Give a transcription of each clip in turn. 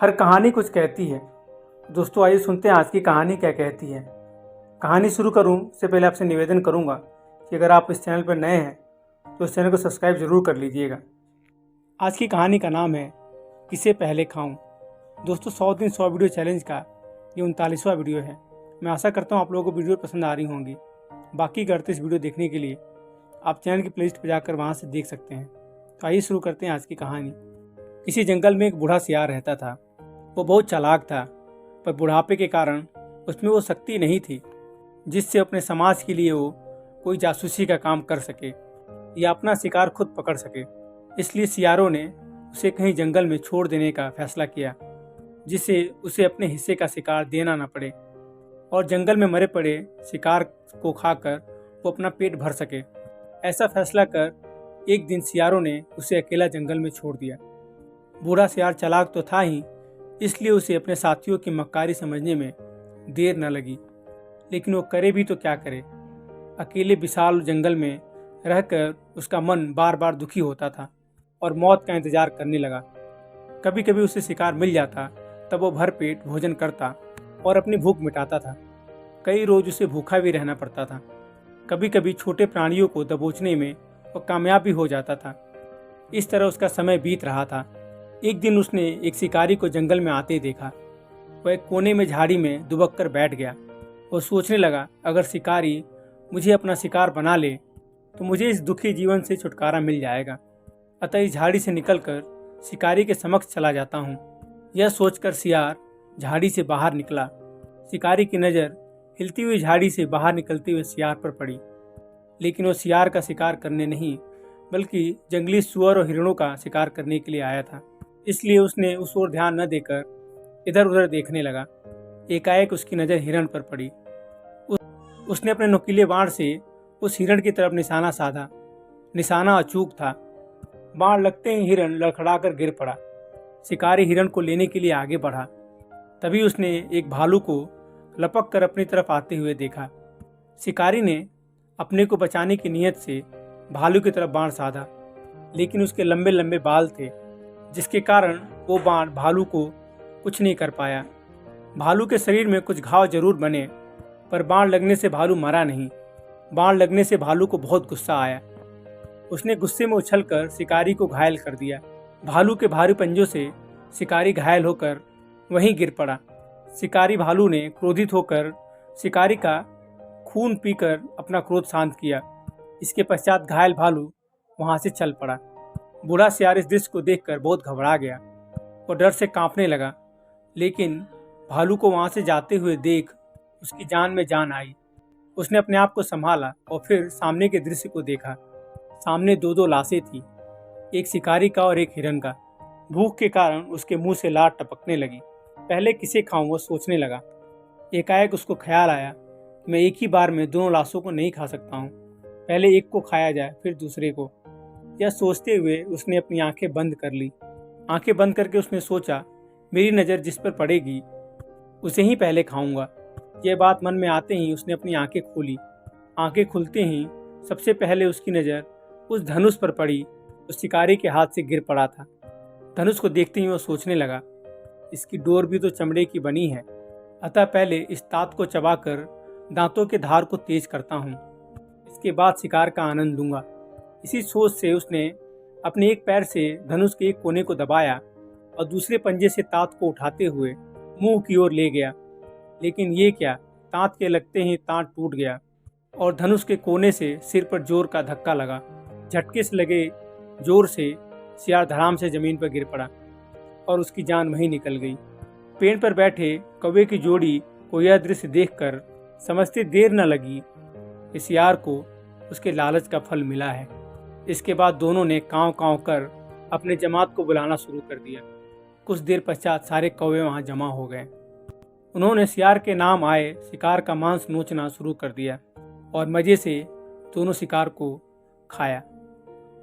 हर कहानी कुछ कहती है। दोस्तों आइए सुनते हैं आज की कहानी क्या कहती है। कहानी शुरू करूं से पहले आपसे निवेदन करूंगा कि अगर आप इस चैनल पर नए हैं तो इस चैनल को सब्सक्राइब जरूर कर लीजिएगा। आज की कहानी का नाम है किसे पहले खाऊं। दोस्तों 100 दिन 100 वीडियो चैलेंज का ये 39वां वीडियो है। मैं आशा करता हूँ आप लोगों को वीडियो पसंद आ रही होंगी। बाकी करते इस वीडियो देखने के लिए आप चैनल की प्लेलिस्ट पर जाकर वहाँ से देख सकते हैं। तो आइए शुरू करते हैं आज की कहानी। किसी जंगल में एक बूढ़ा सियार रहता था। वो बहुत चालाक था, पर बुढ़ापे के कारण उसमें वो शक्ति नहीं थी जिससे अपने समाज के लिए वो कोई जासूसी का काम कर सके या अपना शिकार खुद पकड़ सके। इसलिए सियारों ने उसे कहीं जंगल में छोड़ देने का फैसला किया जिससे उसे अपने हिस्से का शिकार देना न पड़े और जंगल में मरे पड़े शिकार को खाकर वो अपना पेट भर सके। ऐसा फैसला कर एक दिन सियारों ने उसे अकेला जंगल में छोड़ दिया। बूढ़ा सियार चालाक तो था ही, इसलिए उसे अपने साथियों की मक्कारी समझने में देर न लगी। लेकिन वो करे भी तो क्या करे। अकेले विशाल जंगल में रहकर उसका मन बार बार दुखी होता था और मौत का इंतजार करने लगा। कभी कभी उसे शिकार मिल जाता, तब वो भर पेट भोजन करता और अपनी भूख मिटाता था। कई रोज उसे भूखा भी रहना पड़ता था। कभी कभी छोटे प्राणियों को दबोचने में वो कामयाब भी हो जाता था। इस तरह उसका समय बीत रहा था। एक दिन उसने एक शिकारी को जंगल में आते देखा। वह एक कोने में झाड़ी में दुबक कर बैठ गया। वो सोचने लगा, अगर शिकारी मुझे अपना शिकार बना ले तो मुझे इस दुखी जीवन से छुटकारा मिल जाएगा। अतः इस झाड़ी से निकलकर शिकारी के समक्ष चला जाता हूँ। यह सोचकर सियार झाड़ी से बाहर निकला। शिकारी की नज़र हिलती हुई झाड़ी से बाहर निकलते हुए सियार पर पड़ी, लेकिन वो सियार का शिकार करने नहीं बल्कि जंगली सुअर और हिरणों का शिकार करने के लिए आया था। इसलिए उसने उस ओर ध्यान न देकर इधर उधर देखने लगा। एकाएक उसकी नज़र हिरण पर पड़ी। उसने अपने नुकीले बाण से उस हिरण की तरफ निशाना साधा। निशाना अचूक था। बाण लगते ही हिरण लड़खड़ाकर गिर पड़ा। शिकारी हिरण को लेने के लिए आगे बढ़ा। तभी उसने एक भालू को लपक कर अपनी तरफ आते हुए देखा। शिकारी ने अपने को बचाने की नीयत से भालू की तरफ बाण साधा, लेकिन उसके लंबे लंबे बाल थे जिसके कारण वो बाण भालू को कुछ नहीं कर पाया। भालू के शरीर में कुछ घाव जरूर बने, पर बाण लगने से भालू मरा नहीं। बाण लगने से भालू को बहुत गुस्सा आया। उसने गुस्से में उछलकर शिकारी को घायल कर दिया। भालू के भारी पंजों से शिकारी घायल होकर वहीं गिर पड़ा। शिकारी भालू ने क्रोधित होकर शिकारी का खून पीकर अपना क्रोध शांत किया। इसके पश्चात घायल भालू वहां से चल पड़ा। बूढ़ा सियार इस दृश्य को देखकर बहुत घबरा गया और डर से कांपने लगा, लेकिन भालू को वहां से जाते हुए देख उसकी जान में जान आई। उसने अपने आप को संभाला और फिर सामने के दृश्य को देखा। सामने दो लाशें थी, एक शिकारी का और एक हिरण का। भूख के कारण उसके मुंह से लार टपकने लगी। पहले किसे खाऊं वो सोचने लगा। एकाएक उसको ख्याल आया, मैं एक ही बार में दोनों लाशों को नहीं खा सकता हूँ। पहले एक को खाया जाए फिर दूसरे को। यह सोचते हुए उसने अपनी आंखें बंद कर ली। आंखें बंद करके उसने सोचा, मेरी नज़र जिस पर पड़ेगी उसे ही पहले खाऊंगा। यह बात मन में आते ही उसने अपनी आंखें खोली। आंखें खुलते ही सबसे पहले उसकी नज़र उस धनुष पर पड़ी जो शिकारी के हाथ से गिर पड़ा था। धनुष को देखते ही वो सोचने लगा, इसकी डोर भी तो चमड़े की बनी है, अतः पहले इस तात को चबाकर दांतों के धार को तेज करता हूँ, इसके बाद शिकार का आनंद लूंगा। इसी सोच से उसने अपने एक पैर से धनुष के एक कोने को दबाया और दूसरे पंजे से तात को उठाते हुए मुंह की ओर ले गया। लेकिन ये क्या, तांत के लगते ही तांत टूट गया और धनुष के कोने से सिर पर जोर का धक्का लगा। झटके से लगे जोर से सियार धड़ाम से जमीन पर गिर पड़ा और उसकी जान वहीं निकल गई। पेड़ पर बैठे कौवे की जोड़ी को यह दृश्य देखकर समझते देर न लगी कि सियार को उसके लालच का फल मिला है। इसके बाद दोनों ने कांव कांव कर अपने जमात को बुलाना शुरू कर दिया। कुछ देर पश्चात सारे कौवे वहां जमा हो गए। उन्होंने सियार के नाम आए शिकार का मांस नोचना शुरू कर दिया और मज़े से दोनों शिकार को खाया।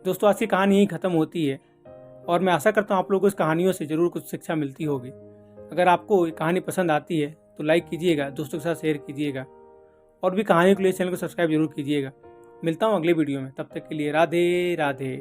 दोस्तों आज की कहानी यहीं ख़त्म होती है और मैं आशा करता हूँ आप लोगों को इस कहानियों से ज़रूर कुछ शिक्षा मिलती होगी। अगर आपको ये कहानी पसंद आती है तो लाइक कीजिएगा, दोस्तों के साथ शेयर कीजिएगा और भी कहानियों के लिए चैनल को सब्सक्राइब जरूर कीजिएगा। मिलता हूँ अगले वीडियो में, तब तक के लिए राधे राधे।